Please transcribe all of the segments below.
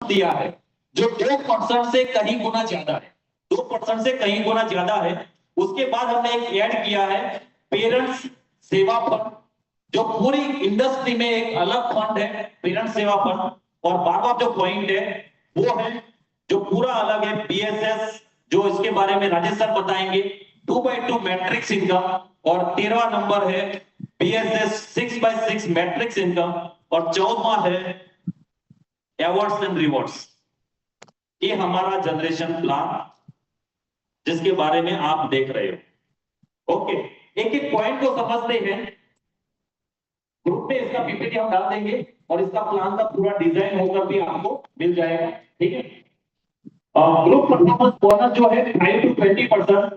दिया है जो 2% से कहीं गुना ज्यादा है, 2% से कहीं गुना ज्यादा है। उसके बाद हमने एक ऐड किया है पेरेंट्स सेवा फंड, जो पूरी इंडस्ट्री में एक अलग फंड है पेरेंट्स सेवा फंड। और 12वां जो पॉइंट है वो है जो पूरा अलग है पीएसएस, जो इसके बारे में राजेश सर बताएंगे, 2/2 मैट्रिक्स इनकम। और 13वां नंबर है पीएसएस 6/6 मैट्रिक्स इनकम। और 14वां है अवार्ड्स एंड रिवॉर्ड्स। ये हमारा जनरेशन प्लान जिसके बारे में आप देख रहे हो। ओके, एक एक पॉइंट को समझते हैं। ग्रुप में इसका पीपीटी हम डाल देंगे और इसका प्लान का पूरा डिजाइन होकर भी आपको मिल जाएगा, ठीक है। ग्रुप परफॉर्मेंस बोनस जो है 5 to 20%,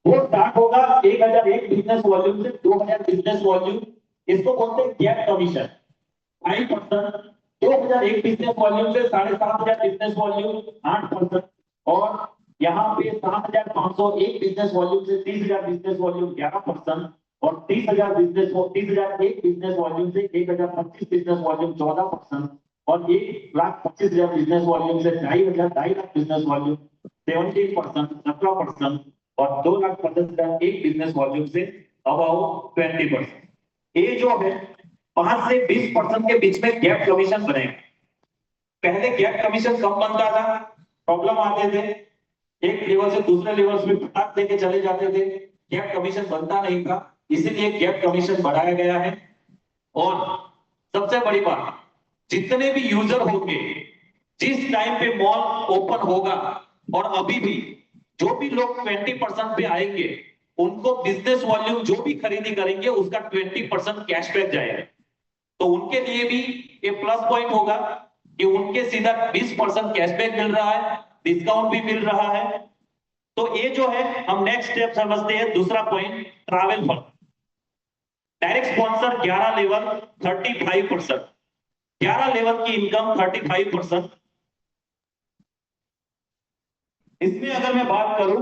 वो स्टार्ट होगा 1001 बिजनेस वॉल्यूम से 2000 बिजनेस वॉल्यूम। इसको बोलते हैं गैप कमीशन। 5% 2001 बिजनेस वॉल्यूम से 7500 बिजनेस वॉल्यूम 8%। और यहाँ पे 7501 बिजनेस वॉल्यूम से 30000 बिजनेस वॉल्यूम 11%। और 30001 बिजनेस वॉल्यूम से 1025 बिजनेस वॉल्यूम 14%। और 1,25,000 बिजनेस वॉल्यूम से 2,500 बिजनेस वॉल्यूम 17%, 17%। और 2,50,000 एक बिजनेस वॉल्यूम से अबाउट 20%। ये जो है 5 से 20% के बीच में गैप कमीशन बनेगा। पहले गैप कमीशन कम बनता था, प्रॉब्लम आते थे, एक लेवल से दूसरे लेवल में फटाक देके चले जाते थे, गैप कमीशन बनता नहीं था, इसीलिए गैप कमीशन बढ़ाया गया है। और सबसे बड़ी बात, जितने भी यूजर होंगे, जिस टाइम पे मॉल ओपन होगा और अभी भी जो भी लोग 20% पे आएंगे, उनको बिजनेस वॉल्यूम जो भी खरीदी करेंगे उसका 20% कैशबैक जाएगा। तो उनके लिए भी ये प्लस पॉइंट होगा कि उनके सीधा 20% कैशबैक मिल रहा है, डिस्काउंट भी मिल रहा है। तो ये जो है हम नेक्स्ट स्टेप समझते हैं। दूसरा point travel fund. Direct sponsor 11 level 35%, 11 level की इनकम 35%। इसमें अगर मैं बात करूं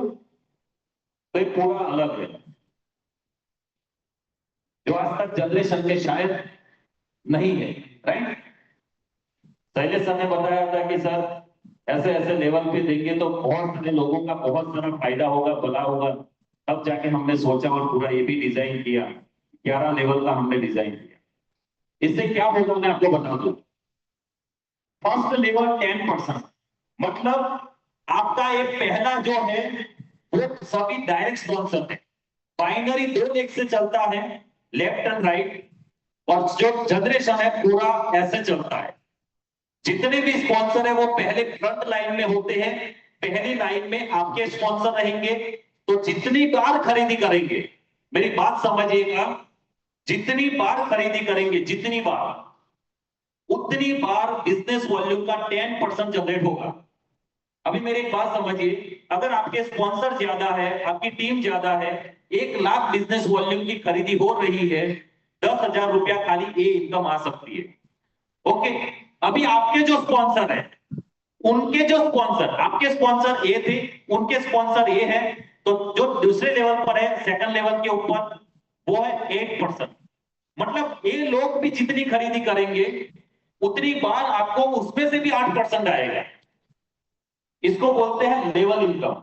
तो ये पूरा अलग है, जो आज तक जनरेशन में शायद नहीं है, राइट। शैलेश सर ने बताया था कि सर ऐसे ऐसे लेवल पे देंगे तो बहुत सारे लोगों का बहुत सारा फायदा होगा, भला होगा। तब जाके हमने सोचा और पूरा ये भी डिजाइन किया, 11 लेवल का हमने डिजाइन किया। इससे क्या होगा मैं आपको बता दूं। फर्स्ट लेवल 10%, मतलब आपका एक पहला जो है वो सभी डायरेक्ट स्पॉन्सर है। बाइनरी 2 लेग से चलता है, लेफ्ट एंड राइट। और जो जनरेशन है पूरा ऐसे चलता है। जितने भी स्पॉन्सर है वो पहले फ्रंट लाइन में होते हैं, पहली लाइन में आपके स्पॉन्सर रहेंगे। तो जितनी बार खरीदी करेंगे, मेरी बात समझिएगा, जितनी बार खरीदी करेंगे, जितनी बार, उतनी बार बिजनेस वॉल्यूम का 10% जनरेट होगा। अभी मेरी एक बात समझिए, अगर आपके स्पॉन्सर ज्यादा है, आपकी टीम ज्यादा है, 1 लाख बिजनेस वॉल्यूम की खरीदी हो रही है, 10,000 रुपया खाली ये इनकम आ सकती है। ओके, अभी आपके जो स्पॉन्सर है, उनके जो स्पॉन्सर, आपके स्पॉन्सर ए थे, उनके स्पॉन्सर ए है, तो जो दूसरे लेवल पर है, सेकंड लेवल के ऊपर, वो है 8%। मतलब ये लोग भी जितनी खरीदी करेंगे उतनी बार आपको उसमें से भी 8% आएगा। इसको बोलते हैं लेवल इनकम।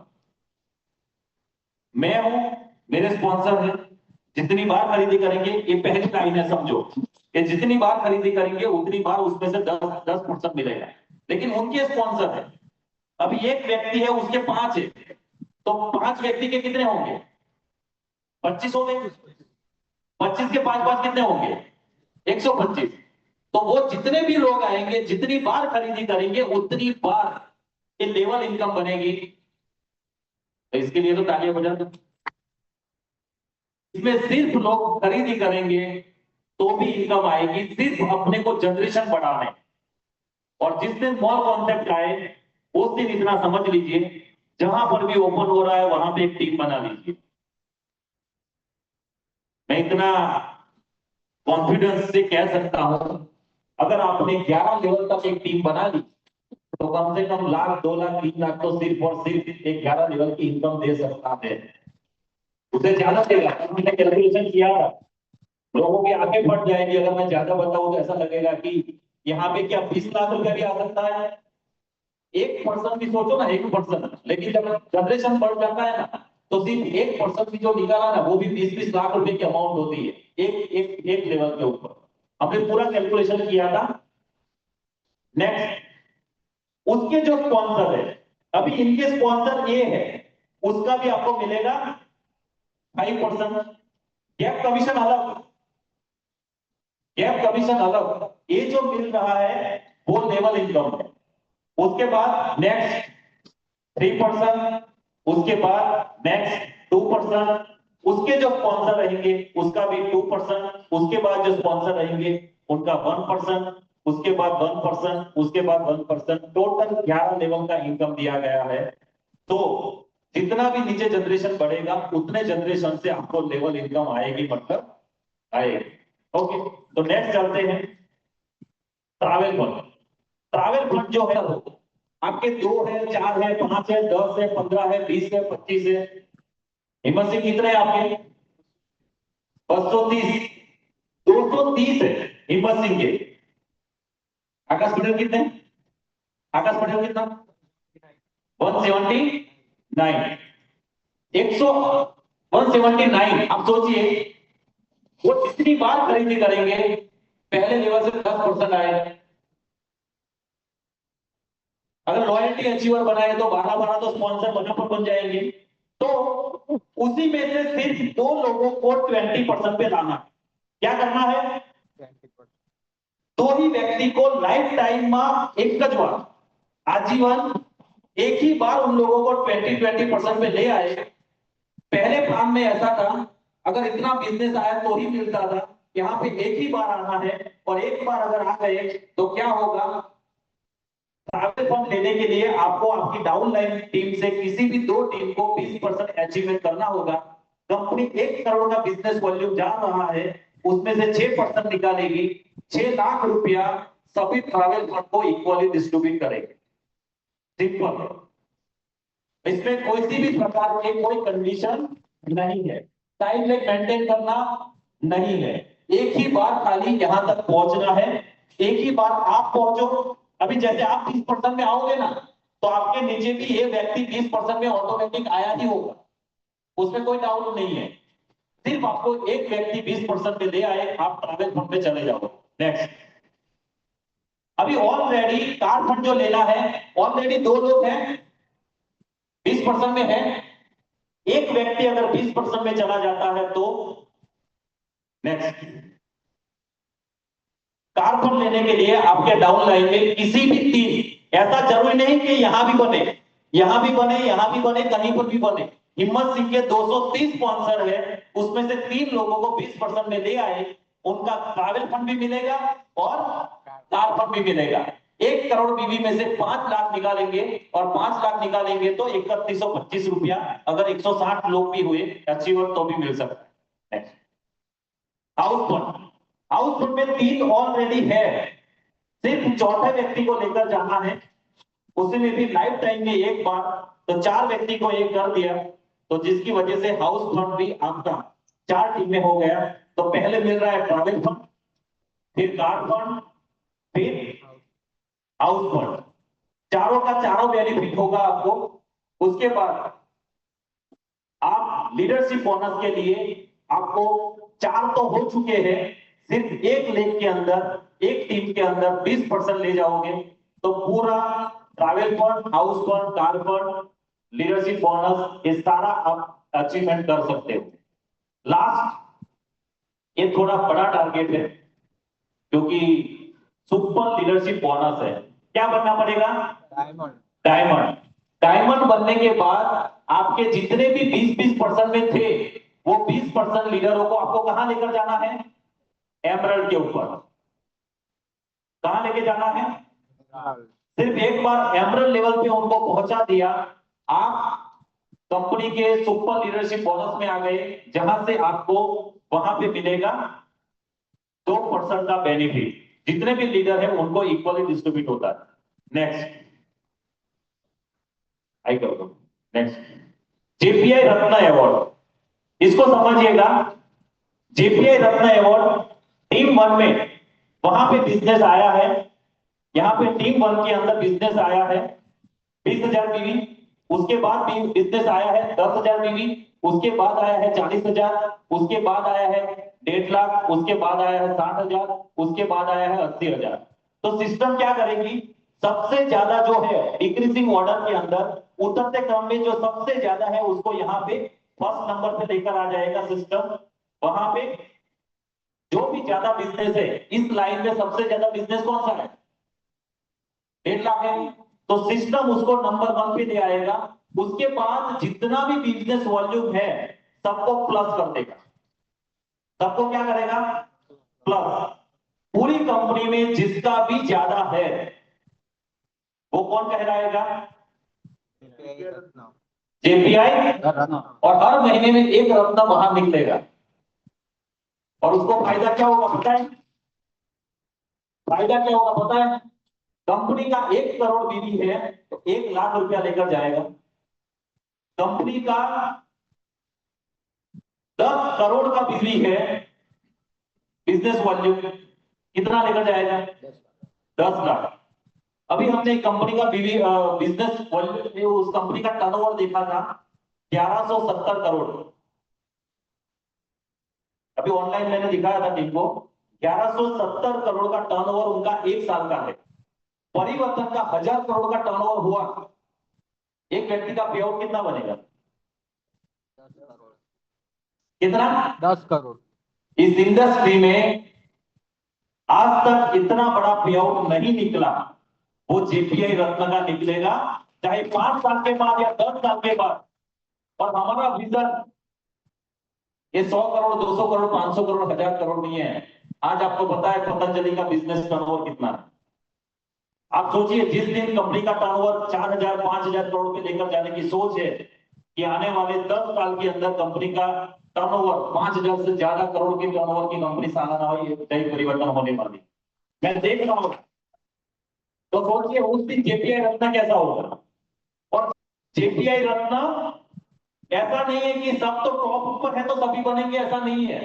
मैं हूं, मेरे स्पॉन्सर हैं, जितनी बार खरीदी करेंगे, ये पहली लाइन है समझो, ये जितनी बार खरीदी करेंगे उतनी बार उसमें से 10% मिलेगा। लेकिन उनके स्पॉन्सर है, अभी एक व्यक्ति है उसके 5 है, तो 5 व्यक्ति के कितने होंगे, 25 हो गए। 25 के 5 कितने होंगे, 125। तो वो जितने भी लोग आएंगे, जितनी बार खरीदी करेंगे उतनी बार ये लेवल इनकम बनेगी। तो इसके लिए तो तालियां बजा दो। इसमें सिर्फ लोग खरीदी करेंगे तो भी इनकम आएगी, सिर्फ अपने को जनरेशन बढ़ाने। और जिस दिन मॉल कॉन्सेप्ट आए उस दिन इतना समझ लीजिए, जहां पर भी ओपन हो रहा है वहां पे एक टीम बना लीजिए। मैं इतना कॉन्फिडेंस से कह सकता हूं, अगर आपने 11 लेवल तक एक टीम बना ली तो कम से कम लाख, 2 लाख, 3 लाख तो सिर्फ और सिर्फ एक 11 लेवल की इनकम दे सकता है। उसे ज्यादा देगा, मैंने कैलकुलेशन किया, लोगों की आंखें फट जाएंगी अगर मैं ज्यादा बताऊं तो ऐसा लगेगा कि यहाँ पे क्या 20 लाख रुपया भी आ सकता है। एक पर्सन भी सोचो ना, एक पर्सन, लेकिन जब जनरेशन बढ़ जाता है ना, तो सिर्फ एक पर्सन भी जो निकाला ना, वो भी 20-20 लाख रुपए की अमाउंट होती है, एक लेवल के ऊपर। हमने पूरा कैलकुलेशन किया था। नेक्स्ट, उसके जो स्पॉन्सर है, अभी इनके स्पॉन्सर ये है, उसका भी आपको मिलेगा 5%। गैप कमीशन अलग, गैप कमीशन अलग, ये जो मिल रहा है वो लेवल इनकम है। उसके बाद नेक्स्ट 3%, उसके बाद नेक्स्ट 2%, उसके जो स्पॉन्सर रहेंगे उसका भी 2%, उसके बाद जो स्पॉन्सर रहेंगे उनका 1%, उसके बाद 1%, उसके बाद 1%, टोटल 11 लेवल का इनकम दिया गया है। तो जितना भी नीचे जनरेशन बढ़ेगा उतने जनरेशन से आपको लेवल इनकम आएगी, मतलब आएगी। ओके, तो नेक्स्ट चलते हैं ट्रैवल फंड। ट्रैवल फंड जो है वो आपके 2 है, 4 है, 5 है, 10 है, 15 है, 20 है, 25 है। हिम्मत सिंह कितने हैं आपके? 230, 230 है हिम्मत सिंह के। आकाश पटेल कितने? आकाश पटेल कितना? 179। 100, 179। आप सोचिए वो जितनी बार खरीदी करेंगे, पहले लेवल से 10% आए। अगर लॉयल्टी अचीवर बनाए तो 12-12 तो स्पॉन्सर बना पर बन जाएंगे। तो उसी में से सिर्फ 2 लोगों को 20% पे लाना है। क्या करना है? 2 ही व्यक्ति को लाइफ टाइम में एक ज વાર आजीवन एक ही बार उन लोगों को 20% पे ले आए। पहले प्लान में ऐसा था, अगर इतना बिजनेस आया तो ही मिलता था। यहाँ पे एक ही बार आना है, और एक बार अगर आ गए तो क्या होगा? ट्रैवल फंड लेने के लिए आपको आपकी डाउनलाइन टीम से किसी भी 2 टीम को 20% अचीवमेंट करना होगा। कंपनी 1 करोड़ का बिजनेस वॉल्यूम जा रहा है, उसमें से 6% निकालेगी। 6 लाख रुपया सभी ट्रैवल फंड को इक्वली डिस्ट्रीब्यूट करेगी। सिंपल, इसमें कोई सी भी प्रकार के कोई कंडीशन नहीं है, टाइम लाइन मेंटेन करना नहीं है। एक ही बार खाली यहां तक पहुंचना है, एक ही बार आप पहुंचो। अभी जैसे आप 20% में आओगे ना, तो आपके नीचे भी ये व्यक्ति 20% में ऑटोमेटिक आया ही होगा, उसमें कोई डाउट नहीं है। सिर्फ आपको एक व्यक्ति 20% में ले आए, आप ट्रैवल फंड में चले जाओ। नेक्स्ट, अभी ऑलरेडी कार फंड जो लेना है, ऑलरेडी 2 लोग हैं, 20% में है। एक व्यक्ति अगर 20% में चला जाता है तो नेक्स्ट, कार फंड लेने के लिए आपके डाउन लाइन में किसी भी 3, ऐसा जरूरी नहीं कि यहां भी बने, यहां भी बने, यहां भी बने, कहीं पर भी बने। हिम्मत सिंह के 230 स्पॉन्सर है, उसमें से 3 लोगों को 20% में ले आए, उनका ट्रैवल फंड भी मिलेगा और कार फंड भी मिलेगा। 1 करोड़ बीवी में से 5 लाख निकालेंगे, और 5 लाख निकालेंगे तो 3125 रुपया, अगर 160 लोग भी हुए अचीवर तो भी मिल सकता है। हाउस फंड, हाउस फंड में 3 ऑलरेडी है, सिर्फ चौथे व्यक्ति को लेकर जाना है, उसी में भी लाइफ टाइम में एक बार। तो 4 व्यक्ति को एक कर दिया, तो जिसकी वजह से हाउस फंड भी आपका 4 टीम में हो गया। तो पहले मिल रहा है ट्रैवल फंड, फिर कार फंड, फिर हाउस फंड। चारों का चारों बेनिफिट होगा आपको। उसके बाद आप लीडरशिप बोनस के लिए आपको 4 तो हो चुके हैं, सिर्फ एक लेग के अंदर, एक टीम के अंदर 20% ले जाओगे तो पूरा travel fund, house fund, car fund, leadership bonus, ये सारा आप अचीवमेंट कर सकते हो। लास्ट, ये थोड़ा बड़ा टारगेट है क्योंकि सुपर लीडरशिप बोनस है। क्या बनना पड़ेगा? डायमंड। डायमंड, डायमंड बनने के बाद आपके जितने भी 20-20% में थे, वो 20% लीडरों को आपको कहां लेकर जाना है? एमरल्ड के ऊपर। कहां लेके जाना है? सिर्फ एक बार एमरल्ड लेवल पे उनको पहुंचा दिया, आप कंपनी के सुपर लीडरशिप बोनस में आ गए, जहां से आपको वहां पे मिलेगा 2% का बेनिफिट। जितने भी लीडर है उनको इक्वली डिस्ट्रीब्यूट होता है। नेक्स्ट, आई करो। नेक्स्ट, जेपीआई रत्न अवार्ड, इसको समझिएगा। जेपीआई रत्न अवार्ड टीम 1 में वहां पे बिजनेस आया है, यहाँ पे टीम 1 के अंदर बिजनेस आया है। 20,000 बीवी, उसके बाद भी बिजनेस आया है 10,000 बीवी, उसके बाद आया है 40,000, उसके बाद आया है 1.5 लाख, उसके बाद आया है 60,000, उसके बाद आया है 80,000। तो सिस्टम क्या करेगी, सबसे ज्यादा जो है डिक्रीजिंग ऑर्डर के अंदर उतरते क्रम में जो सबसे ज्यादा है उसको यहाँ पे फर्स्ट नंबर पे लेकर आ जाएगा सिस्टम। वहां पे जो भी ज्यादा बिजनेस है, इस लाइन में सबसे ज्यादा बिजनेस कौन सा है, 1.5 लाख है, तो सिस्टम उसको नंबर 1 पे ले आएगा। उसके बाद जितना भी बिजनेस वॉल्यूम है सबको प्लस कर देगा। सबको क्या करेगा, प्लस। पूरी कंपनी में जिसका भी ज्यादा है वो कौन कहलाएगा, जेपीआई, और हर महीने में एक रत्न वहां निकलेगा। और उसको फायदा क्या होगा पता है, फायदा क्या होगा पता है, कंपनी का 1 करोड़ बीवी है तो 1 लाख रुपया लेकर जाएगा। कंपनी का 10 करोड़ का बिजली है, बिजनेस वॉल्यूम कितना लेकर जाएगा, 10 लाख। अभी हमने एक कंपनी का बिजनेस वॉल्यूम, उस कंपनी का टर्नओवर देखा था 1170 करोड़। अभी ऑनलाइन मैंने दिखाया था टीम को, 1170 करोड़ का टर्नओवर उनका 1 साल का है। परिवर्तन का 1000 करोड़ का टर्नओवर हुआ, एक व्यक्ति का पे आउट कितना बनेगा, कितना, 10 करोड़। इस इंडस्ट्री में आज तक इतना बड़ा पे आउट नहीं निकला, वो जेपीआई रत्न का निकलेगा, चाहे 5 साल के बाद या 10 साल के बाद। और हमारा विजन ये 100 करोड़, 200 करोड़, 500 करोड़, 1000 करोड़ नहीं है। आज आपको पता है पतंजलि का बिजनेस टर्नओवर कितना है। आप सोचिए, जिस दिन कंपनी का टर्नओवर 4,000, 5,000 करोड़ पे लेकर जाने की सोच है कि आने वाले 10 साल के अंदर कंपनी का टर्नओवर 5,000 से ज्यादा करोड़ के टर्नओवर की कंपनी सालाना हो, ये सही परिवर्तन होने वाली, मैं देख रहा हूं। तो सोचिए उस दिन जेपीआई रत्न कैसा होगा। और जेपीआई रत्न ऐसा नहीं है कि सब तो टॉप पर है तो सभी बनेंगे, ऐसा नहीं है।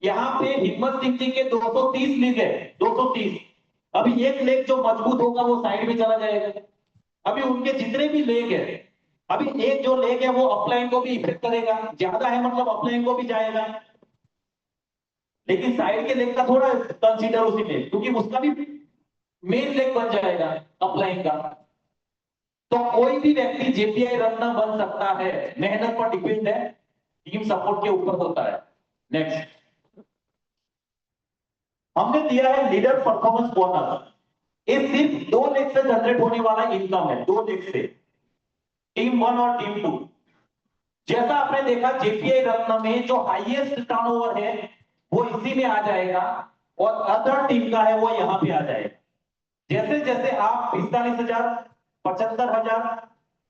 यहाँ पे हिम्मत सिंह जी के 230 लीग है, 230। अभी एक लेग जो मजबूत होगा वो साइड में चला जाएगा। अभी उनके जितने भी लेग है, अभी एक जो लेग है वो अपलाइन को भी इफेक्ट करेगा, ज्यादा है मतलब अपलाइन को भी जाएगा, लेकिन साइड के लेग का थोड़ा कंसीडर उसी में, क्योंकि उसका भी मेन लेग बन जाएगा अपलाइन का। तो कोई भी व्यक्ति जेपीआई रत्न बन सकता है, मेहनत पर डिपेंड है, टीम सपोर्ट के ऊपर होता है। नेक्स्ट हमने दिया है लीडर परफॉर्मेंस बोनस। ये सिर्फ 2 लेग से जनरेट होने वाला इनकम है, 2 लेग से, टीम 1 और टीम 2। जैसा आपने देखा जेपीआई रत्न में जो हाईएस्ट टर्नओवर है वो इसी में आ जाएगा, और अदर टीम का है वो यहां पे आ जाएगा। जैसे जैसे आप 45,000, 75,000,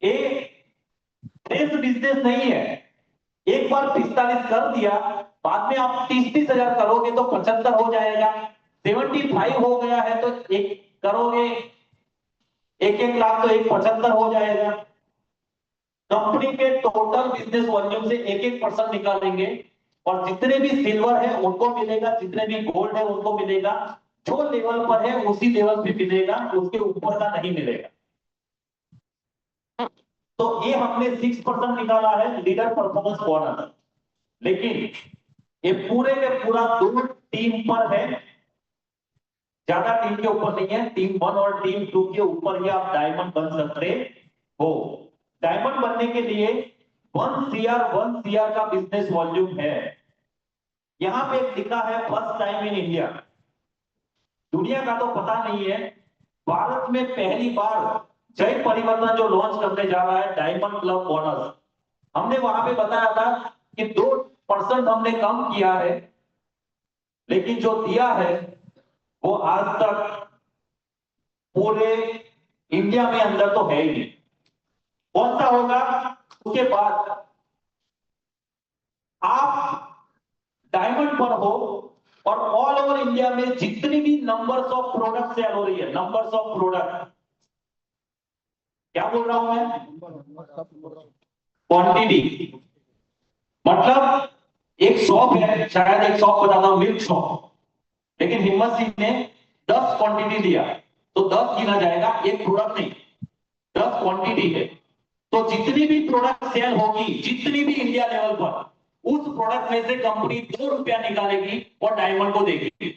एक बिजनेस नहीं है, एक बार 45 कर दिया, बाद में आप 30,000 करोगे तो 75 हो जाएगा, 75 हो गया है तो एक करोगे, 1-1 लाख तो 175 हो जाएगा। कंपनी के टोटल बिजनेस वॉल्यूम से 1-1% निकालेंगे, और जितने भी सिल्वर है उनको मिलेगा, जितने भी गोल्ड है उनको मिलेगा, जो लेवल पर है उसी लेवल पे मिलेगा, उसके ऊपर का नहीं मिलेगा। तो ये हमने 6% निकाला है लीडर परफॉर्मेंस बोनस, लेकिन ये पूरे के पूरा 2 टीम पर है, ज्यादा टीम के ऊपर नहीं है। टीम 1 और टीम 2 के ऊपर ही आप डायमंड बन सकते हो। डायमंड बनने के लिए 1 CR का बिजनेस वॉल्यूम है। यहां पे लिखा है फर्स्ट टाइम इन इंडिया, दुनिया का तो पता नहीं है, भारत में पहली बार जय परिवर्तन जो लॉन्च करने जा रहा है डायमंड क्लब बोनस। हमने वहां पे बताया था कि 2% हमने कम किया है, लेकिन जो दिया है वो आज तक पूरे इंडिया में अंदर तो है ही नहीं। कौन सा होगा, उसके बाद आप डायमंड पर हो और ऑल ओवर इंडिया में जितनी भी नंबर्स ऑफ प्रोडक्ट सेल हो रही है, नंबर्स ऑफ प्रोडक्ट, क्या बोल रहा हूं मैं, क्वांटिटी, मतलब एक शॉप है, शायद एक शॉप बताता हूं, मिल्क शॉप, लेकिन हिम्मत सिंह ने 10 क्वांटिटी दिया तो 10 गिना जाएगा, एक प्रोडक्ट नहीं, 10 10 क्वांटिटी है, तो जितनी भी प्रोडक्ट सेल होगी, जितनी भी इंडिया लेवल पर, उस प्रोडक्ट में से कंपनी 2 रुपया निकालेगी और डायमंड को देगी।